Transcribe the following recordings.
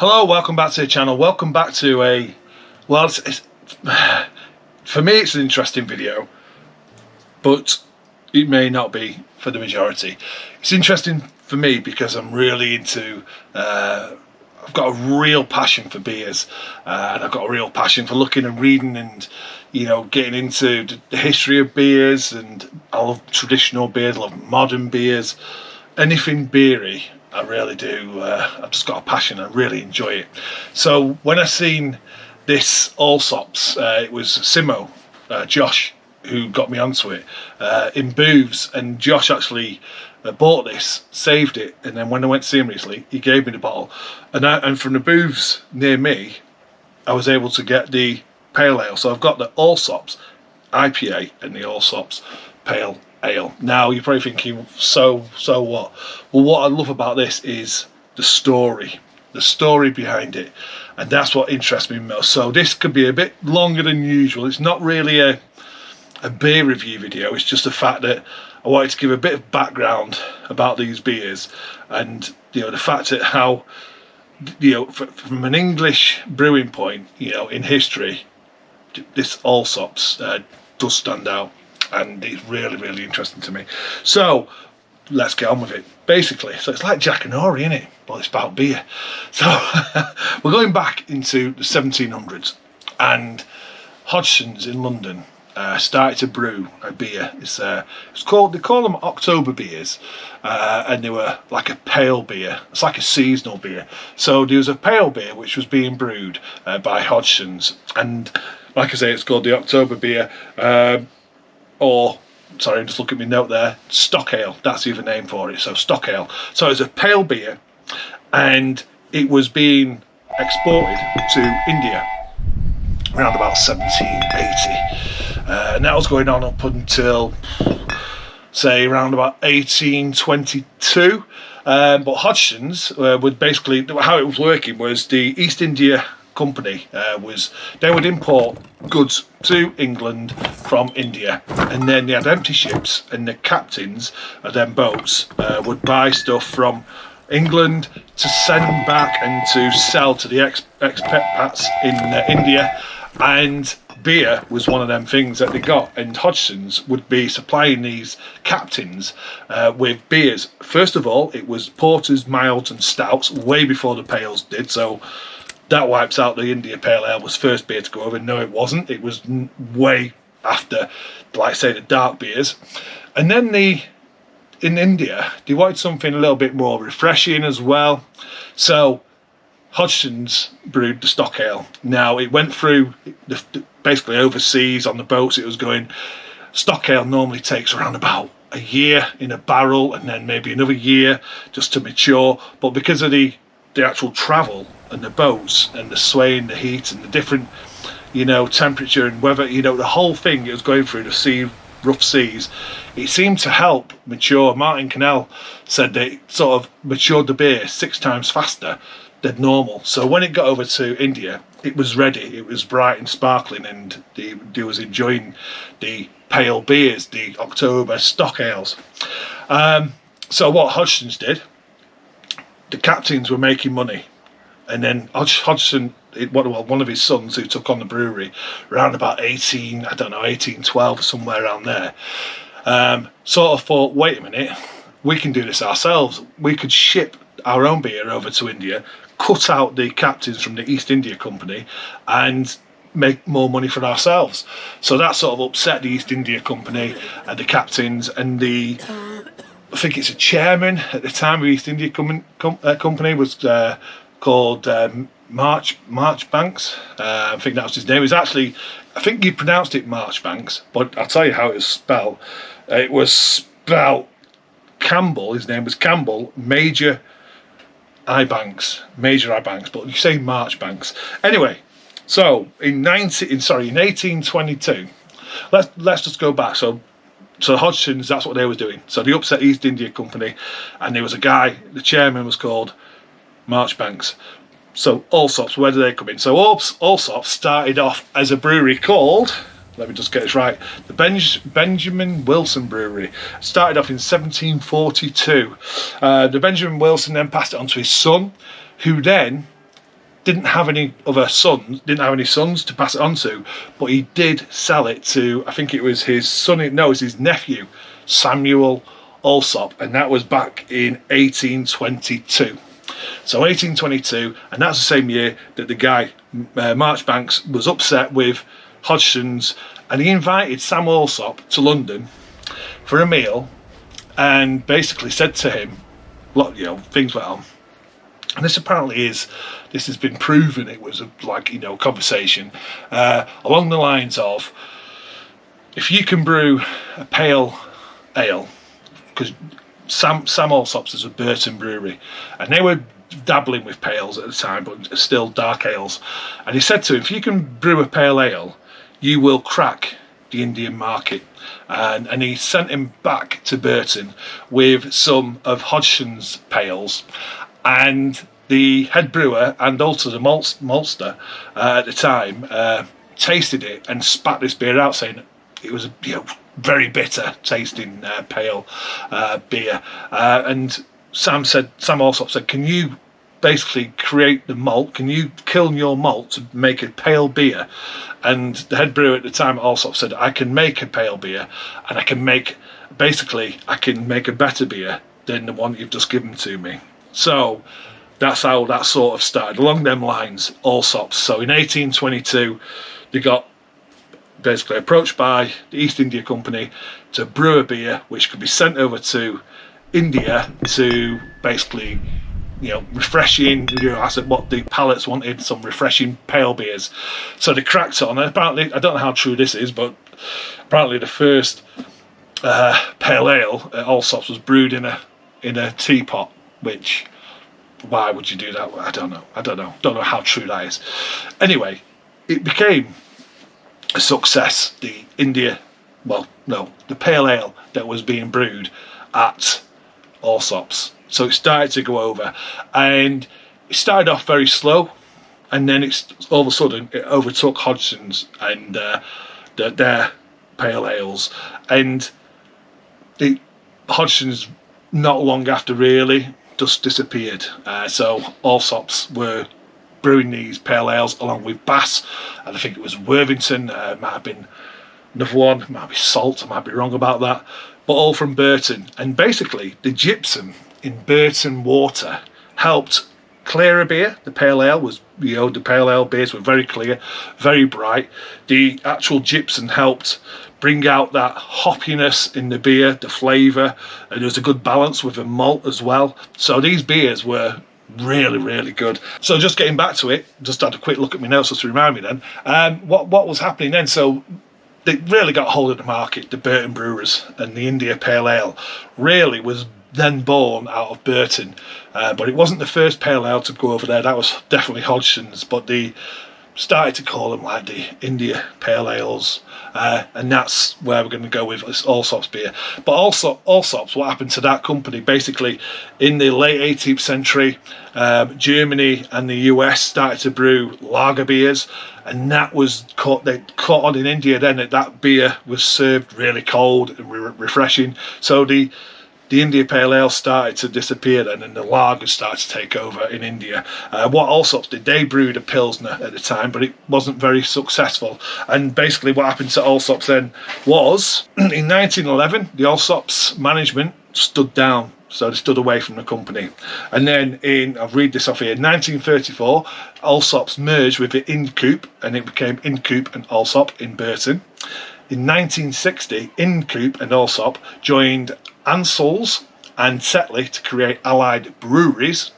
Hello, welcome back to the channel. Welcome back to a, well, for me it's an interesting video, but it may not be for the majority. It's interesting for me because I'm really into, I've got a real passion for beers, and I've got a real passion for looking and reading and, you know, getting into the history of beers. And I love traditional beers, I love modern beers, anything beery. I really do. I've just got a passion. I really enjoy it. So when I seen this Allsopps, it was Simo, Josh, who got me onto it in booths, and Josh actually bought this, saved it, and then when I went to see him recently, he gave me the bottle. And from the booths near me, I was able to get the pale ale. So I've got the Allsopps IPA and the Allsopps pale ale. Now you're probably thinking, so what? Well, what I love about this is the story behind it, and that's what interests me most. So this could be a bit longer than usual. It's not really a beer review video. It's just the fact that I wanted to give a bit of background about these beers, and you know, the fact that how, you know, from an English brewing point, you know, in history, this Allsopps does stand out. And it's really, really interesting to me. So let's get on with it. Basically, so it's like Jack and Ori, isn't it? But it's about beer. So we're going back into the 1700s, and Hodgson's in London started to brew a beer. It's called, they call them October beers, and they were like a pale beer. It's like a seasonal beer. So there was a pale beer which was being brewed by Hodgson's, and like I say, it's called the October beer. Or, sorry, I'm just looking at my note there, stock ale, that's the other name for it, so stock ale. So it's a pale beer, and it was being exported to India around about 1780. And that was going on up until, say, around about 1822. But Hodgson's would basically, how it was working was the East India Company they would import goods to England from India, and then they had empty ships, and the captains of them boats would buy stuff from England to send back and to sell to the expats in India. And beer was one of them things that they got, and Hodgson's would be supplying these captains with beers. First of all, it was porters, milds and stouts, way before the pales did, so that wipes out the India Pale Ale was first beer to go over. No, it wasn't. It was way after, like say, the dark beers. And then in India, they wanted something a little bit more refreshing as well. So Hodgson's brewed the stock ale. Now it went through basically overseas on the boats. It was going. Stock ale normally takes around about a year in a barrel, and then maybe another year just to mature. But because of the actual travel and the boats and the sway and the heat and the different, you know, temperature and weather, you know, the whole thing it was going through the sea, rough seas, it seemed to help mature. Martin Cannell said that it sort of matured the beer 6 times faster than normal. So when it got over to India, it was ready, it was bright and sparkling, and they was enjoying the pale beers, the October stock ales. So what Hodgson's did, the captains were making money, and then Hodgson, one of his sons who took on the brewery around about 1812, somewhere around there, sort of thought, wait a minute, we can do this ourselves. We could ship our own beer over to India, cut out the captains from the East India Company, and make more money for ourselves. So that sort of upset the East India Company and the captains, and I think it's a chairman at the time of the East India Company was called Marchbanks. I think that was his name. It was actually, I think you pronounced it Marchbanks, but I'll tell you how it was spelled. It was spelled Campbell. His name was Campbell Major Ibanks, but you say Marchbanks. Anyway, so in 1822, let's just go back. So Hodgson's, that's what they were doing. So they upset East India Company, and there was a guy, the chairman was called Marchbanks. So Allsopps, where do they come in? So Allsopps started off as a brewery called, let me just get this right, the Benjamin Wilson Brewery. Started off in 1742. The Benjamin Wilson then passed it on to his son, who then didn't have any other sons, didn't have any sons to pass it on to, but he did sell it to, I think it was his son, no, it was his nephew, Samuel Allsopps, and that was back in 1822. So 1822, and that's the same year that the guy, Marchbanks, was upset with Hodgson's, and he invited Sam Allsopps to London for a meal, and basically said to him, look, you know, things went on. And this apparently this has been proven, it was a conversation along the lines of, if you can brew a pale ale, because Sam Allsopps is a Burton Brewery, and they were dabbling with pales at the time, but still dark ales. And he said to him, if you can brew a pale ale, you will crack the Indian market. And he sent him back to Burton with some of Hodgson's pales, and the head brewer and also the maltster at the time tasted it and spat this beer out, saying it was a very bitter tasting pale beer. And Sam Allsopps said, can you basically create the malt? Can you kiln your malt to make a pale beer? And the head brewer at the time, Allsopps, said, I can make a pale beer, and I can make a better beer than the one you've just given to me. So that's how that sort of started, along them lines, Allsopps. So in 1822, they got basically approached by the East India Company to brew a beer which could be sent over to India to basically, refreshing, I said what the palates wanted, some refreshing pale beers. So they cracked on, and apparently, I don't know how true this is, but apparently the first pale ale at Allsopps was brewed in a teapot, which, why would you do that? I don't know how true that is. Anyway, it became a success, the pale ale that was being brewed at Allsopps. So it started to go over, and it started off very slow, and then all of a sudden it overtook Hodgson's and their pale ales, and Hodgson's not long after really just disappeared. So Allsopps were brewing these pale ales along with Bass, and I think it was Worthington, might have been another one, it might be Salt, I might be wrong about that, but all from Burton. And basically the gypsum in Burton water helped clear a beer. The pale ale was, the pale ale beers were very clear, very bright. The actual gypsum helped bring out that hoppiness in the beer, the flavour, and there was a good balance with the malt as well. So these beers were really, really good. So just getting back to it, just had a quick look at my notes just to remind me then, what was happening then. So they really got hold of the market, the Burton Brewers, and the India Pale Ale really was then born out of Burton, but it wasn't the first pale ale to go over there. That was definitely Hodgson's, but they started to call them like the India Pale Ales, and that's where we're going to go with this Allsopps beer. But also Allsopps, what happened to that company, basically in the late 18th century, Germany and the US started to brew lager beers, and that was caught on in India then, that beer was served really cold and refreshing. So the India Pale Ale started to disappear then, and the lagers started to take over in India. What Allsopps did, they brewed a Pilsner at the time, but it wasn't very successful. And basically what happened to Allsopps then was, in 1911, the Allsopps management stood down. So they stood away from the company. And then I'll read this off here, 1934, Allsopps merged with the Incoop, and it became Incoop and Allsopps in Burton. In 1960, Incoop and Allsopps joined Ansell's and Tetley to create Allied Breweries,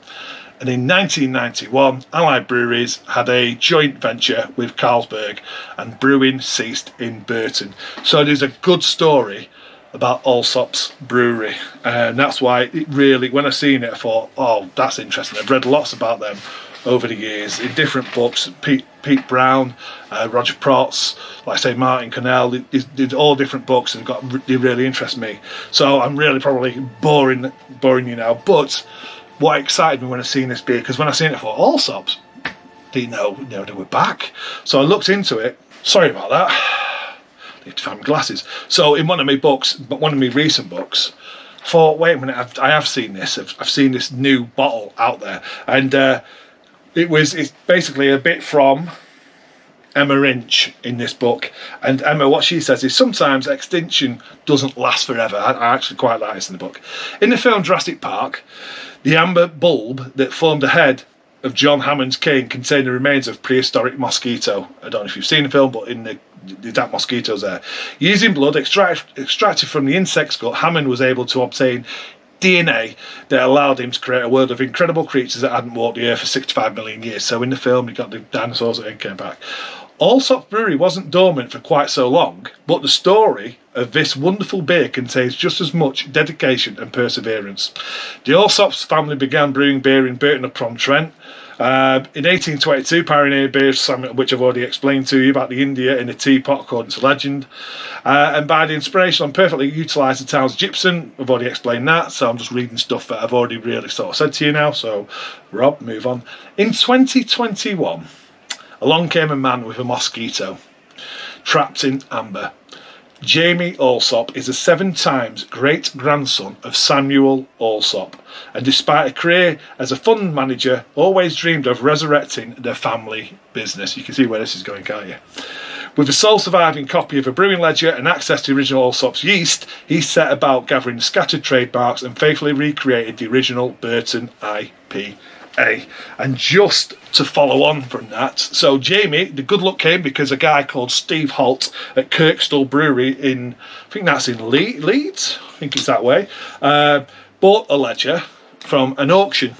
and in 1991 Allied Breweries had a joint venture with Carlsberg, and brewing ceased in Burton. So there's a good story about Allsopps Brewery, and that's why it really, when I seen it, I thought, oh, that's interesting. I've read lots about them over the years in different books. Pete Brown, Roger Protz, like I say, Martin Connell, they did all different books, and they really interest me. So I'm really probably boring you now, but what excited me when I seen this beer, because when I seen it, I thought, Allsopps, didn't know they were back. So I looked into it. Sorry about that. I need to find my glasses. So in one of my recent books, I thought, wait a minute, I have seen this. I've seen this new bottle out there, and It's basically a bit from Emma Inch in this book, and Emma, what she says is sometimes extinction doesn't last forever. I actually quite like this in the book. In the film Jurassic Park, the amber bulb that formed the head of John Hammond's cane contained the remains of prehistoric mosquito. I don't know if you've seen the film, but in the that mosquito's there. Using blood extracted from the insect's gut, Hammond was able to obtain DNA that allowed him to create a world of incredible creatures that hadn't walked the earth for 65 million years. So in the film, you got the dinosaurs that came back. Allsopps Brewery wasn't dormant for quite so long, but the story of this wonderful beer contains just as much dedication and perseverance. The Allsopps family began brewing beer in Burton-upon-Trent. In 1822, pioneered beers, which I've already explained to you about the India in a teapot, according to legend. And by the inspiration on perfectly utilised the town's gypsum, I've already explained that, so I'm just reading stuff that I've already really sort of said to you now. So, Rob, move on. In 2021, along came a man with a mosquito, trapped in amber. Jamie Allsopps is a 7 times great-grandson of Samuel Allsopps, and despite a career as a fund manager, always dreamed of resurrecting the family business. You can see where this is going, can't you? With a sole surviving copy of a brewing ledger and access to the original Allsopps yeast, he set about gathering scattered trademarks and faithfully recreated the original Burton IPA. And just to follow on from that, so Jamie, the good luck came because a guy called Steve Holt at Kirkstall Brewery in, I think that's in Leeds, I think it's that way, bought a ledger from an auction,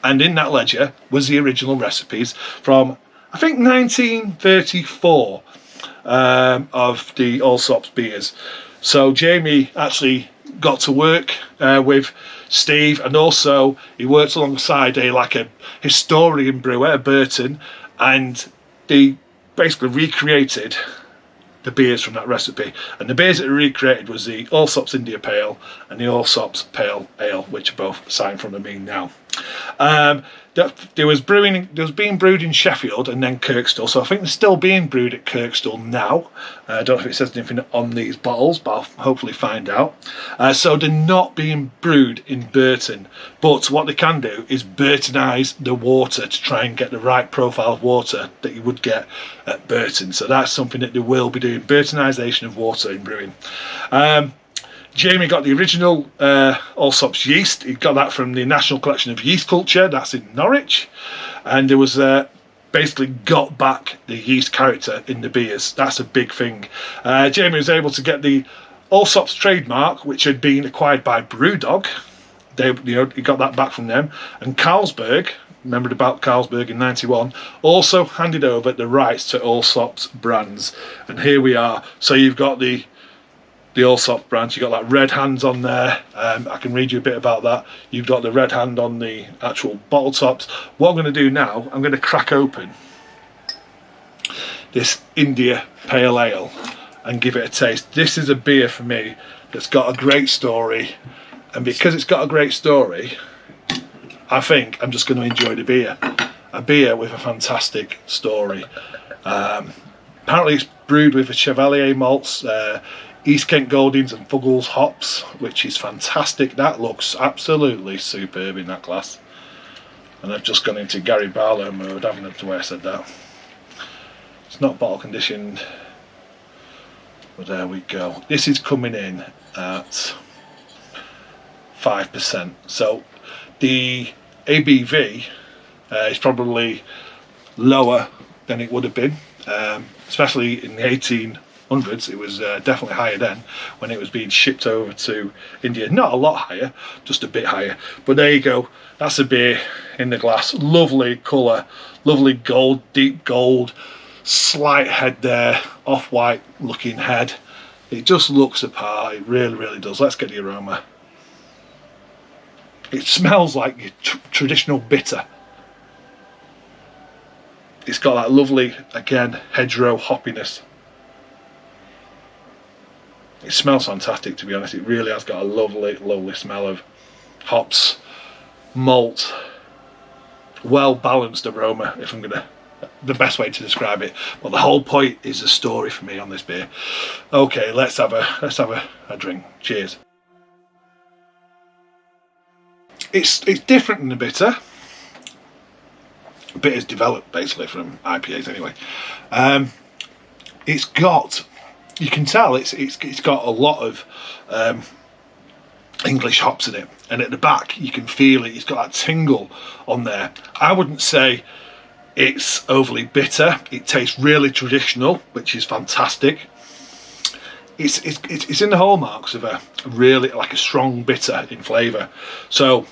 and in that ledger was the original recipes from, I think, 1934 of the Allsopps beers. So Jamie actually got to work with Steve, and also he worked alongside a historian brewer at Burton, and they basically recreated the beers from that recipe. And the beers that were recreated was the Allsopps India Pale and the Allsopps Pale Ale, which are both sat in front of me now. There was being brewed in Sheffield and then Kirkstall, so I think they're still being brewed at Kirkstall now. I don't know if it says anything on these bottles, but I'll hopefully find out. So they're not being brewed in Burton, but what they can do is Burtonise the water to try and get the right profile of water that you would get at Burton. So that's something that they will be doing, Burtonisation of water in brewing. Jamie got the original Allsopps yeast. He got that from the National Collection of Yeast Culture, that's in Norwich, and there was basically got back the yeast character in the beers. That's a big thing. Jamie was able to get the Allsopps trademark, which had been acquired by Brewdog. He got that back from them, and Carlsberg, remembered about Carlsberg in 91, also handed over the rights to Allsopps brands. And here we are. So you've got the Allsopps brand, you've got that red hands on there. I can read you a bit about that. You've got the red hand on the actual bottle tops. What I'm going to do now, I'm going to crack open this India Pale Ale and give it a taste. This is a beer for me that's got a great story, and because it's got a great story, I think I'm just going to enjoy the beer. A beer with a fantastic story. Apparently it's brewed with a Chevalier malts, East Kent Goldings and Fuggles hops, which is fantastic. That looks absolutely superb in that glass. And I've just gone into Gary Barlow mode, haven't I, the way I said that. It's not bottle conditioned, but there we go. This is coming in at 5%. So the ABV is probably lower than it would have been, especially in the 1800s. It was definitely higher then when it was being shipped over to India. Not a lot higher, just a bit higher. But there you go. That's a beer in the glass. Lovely colour, lovely gold, deep gold, slight head there, off-white looking head. It just looks the part. It really, really does. Let's get the aroma. It smells like your traditional bitter. It's got that lovely, again, hedgerow hoppiness. It smells fantastic, to be honest. It really has got a lovely, lovely smell of hops, malt, well-balanced aroma, if I'm gonna, the best way to describe it. But the whole point is the story for me on this beer. Okay, let's have a drink. Cheers. It's different than the bitter, bitters develop basically from IPAs anyway. It's got, you can tell it's got a lot of English hops in it, and at the back you can feel it. It's got that tingle on there. I wouldn't say it's overly bitter. It tastes really traditional, which is fantastic. It's in the hallmarks of a really like a strong bitter in flavour. So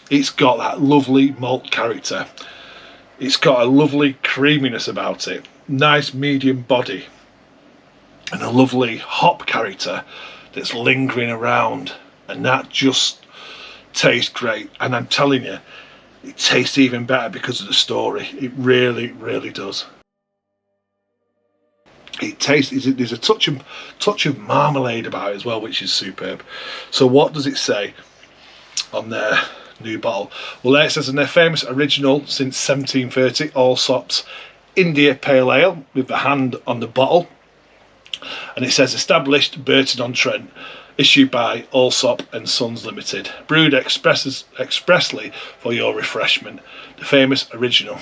it's got that lovely malt character. It's got a lovely creaminess about it. Nice medium body. And a lovely hop character that's lingering around. And that just tastes great. And I'm telling you, it tastes even better because of the story. It really, really does. It tastes, there's a touch of marmalade about it as well, which is superb. So what does it say on their new bottle? Well, there it says in their famous original since 1730 Allsopps India Pale Ale with the hand on the bottle, and it says established Burton-on-Trent, issued by Allsop and Sons Limited, brewed expressly for your refreshment, the famous original.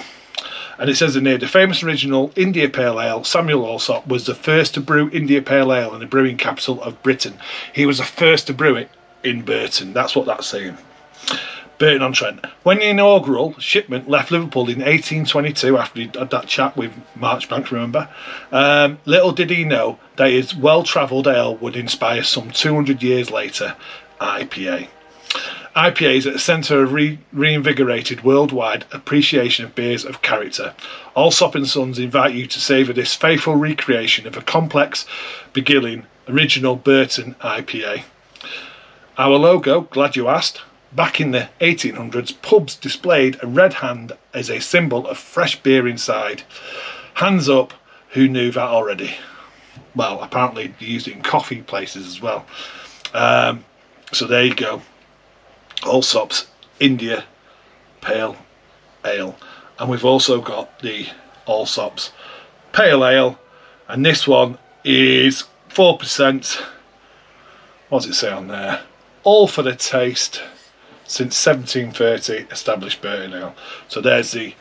And it says in there, the famous original India Pale Ale, Samuel Allsop was the first to brew India Pale Ale in the brewing capital of Britain. He was the first to brew it in Burton. That's what that's saying. Burton-on-Trent. When the inaugural shipment left Liverpool in 1822, after he had that chat with Marchbank, remember, little did he know that his well-travelled ale would inspire some 200 years later IPA. IPA is at the centre of reinvigorated worldwide appreciation of beers of character. Allsop and Sons invite you to savour this faithful recreation of a complex, beguiling, original Burton IPA. Our logo, glad you asked. Back in the 1800s, pubs displayed a red hand as a symbol of fresh beer inside. Hands up, who knew that already? Well, apparently they used it in coffee places as well. So there you go. Allsopps India Pale Ale. And we've also got the Allsopps Pale Ale. And this one is 4%. What does it say on there? All for the taste. Since 1730, established Burton Ale. So there's the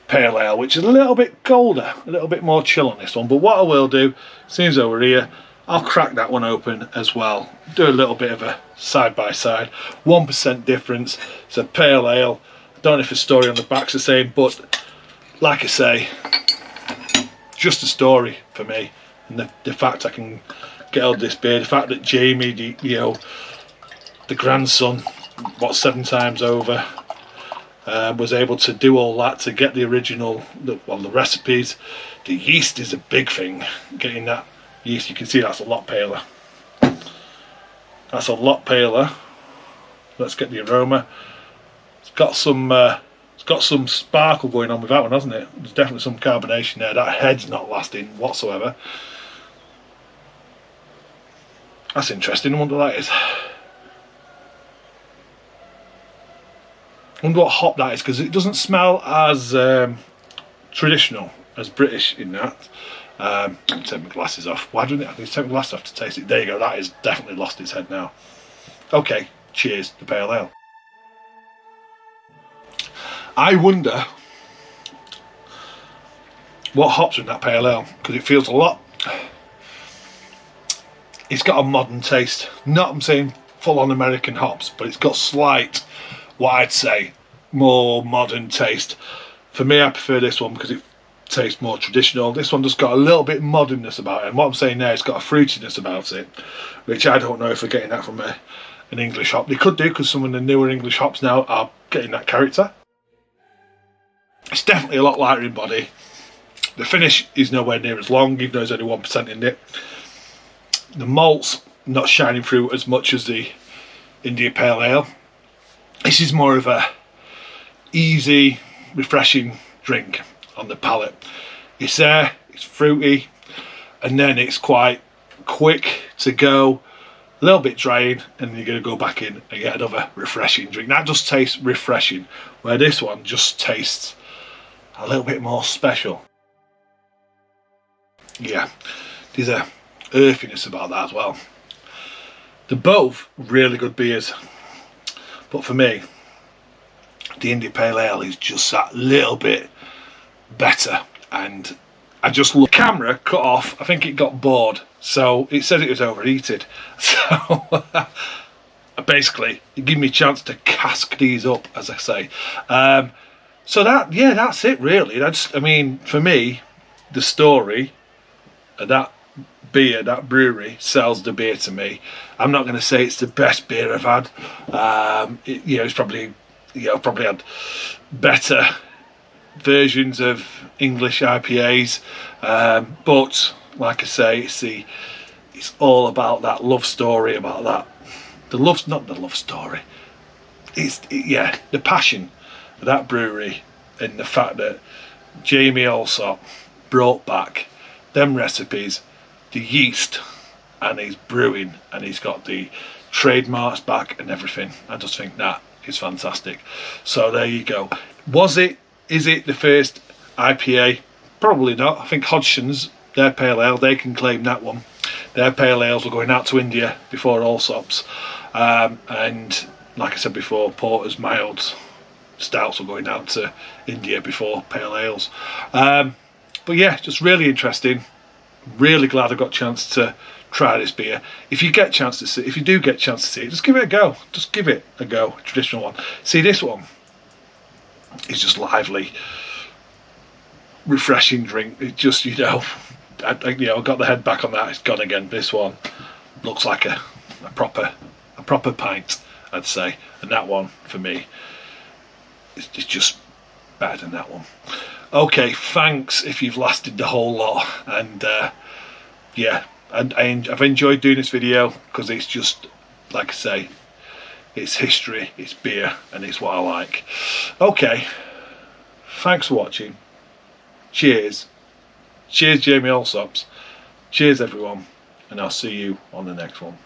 Pale Ale, which is a little bit colder, a little bit more chill on this one. But what I will do, seems over here, I'll crack that one open as well. Do a little bit of a side-by-side. 1% difference. It's a Pale Ale. I don't know if the story on the back's the same, but like I say, just a story for me. And the fact I can get hold of this beer, the fact that Jamie, the grandson, 7 times over, was able to do all that to get the original, the recipes. The yeast is a big thing. Getting that yeast, you can see that's a lot paler. That's a lot paler. Let's get the aroma. It's got some sparkle going on with that one, hasn't it? There's definitely some carbonation there. That head's not lasting whatsoever. That's interesting. I wonder what that is. I wonder what hop that is, because it doesn't smell as traditional as British in that. Take my glasses off. Why do I need to take my glasses off to taste it? There you go, that has definitely lost its head now. Okay, cheers, the Pale Ale. I wonder what hops are in that Pale Ale, because it feels a lot. It's got a modern taste. Not, I'm saying, full-on American hops, but it's got slight, what I'd say, more modern taste. For me, I prefer this one because it tastes more traditional. This one just got a little bit modernness about it, and what I'm saying there, it's got a fruitiness about it, which I don't know if we're getting that from an English hop. They could do, because some of the newer English hops now are getting that character. It's definitely a lot lighter in body. The finish is nowhere near as long, even though there's only 1% in it. The malt's not shining through as much as the India Pale Ale. This is more of a easy, refreshing drink on the palate. It's there, it's fruity, and then it's quite quick to go, a little bit drying, and then you're going to go back in and get another refreshing drink. That just tastes refreshing, where this one just tastes a little bit more special. Yeah, there's a earthiness about that as well. They're both really good beers, but for me, the India Pale Ale is just that little bit better. And I just looked, camera cut off, I think it got bored, so it said it was overheated. So basically it gave me a chance to cask these up, as I say. So that, yeah, that's it really. I mean, for me, the story of that beer, that brewery, sells the beer to me. I'm not going to say it's the best beer I've had. It's probably, I've probably had better versions of English IPAs, but like I say, it's all about that love story, about that, not the love story. The passion of that brewery, and the fact that Jamie Allsopps brought back them recipes, the yeast, and he's brewing, and he's got the trademarks back and everything. I just think that is fantastic. So there you go. Is it the first IPA? Probably not. I think Hodgson's, their pale ale, they can claim that one. Their pale ales were going out to India before Allsopps, and like I said before, porters, milds, stouts were going out to India before pale ales. But yeah, just really interesting. Really glad I got a chance to try this beer. If you do get a chance to see it, just give it a go. Just give it a go. Traditional one. See, this one is just lively, refreshing drink. It just, I got the head back on that. It's gone again. This one looks like a proper pint, I'd say. And that one for me is just better than that one. Okay, thanks if you've lasted the whole lot, and I've enjoyed doing this video because it's just, like I say, it's history, it's beer, and it's what I like. Okay, thanks for watching. Cheers Jamie Allsopps, cheers everyone, and I'll see you on the next one.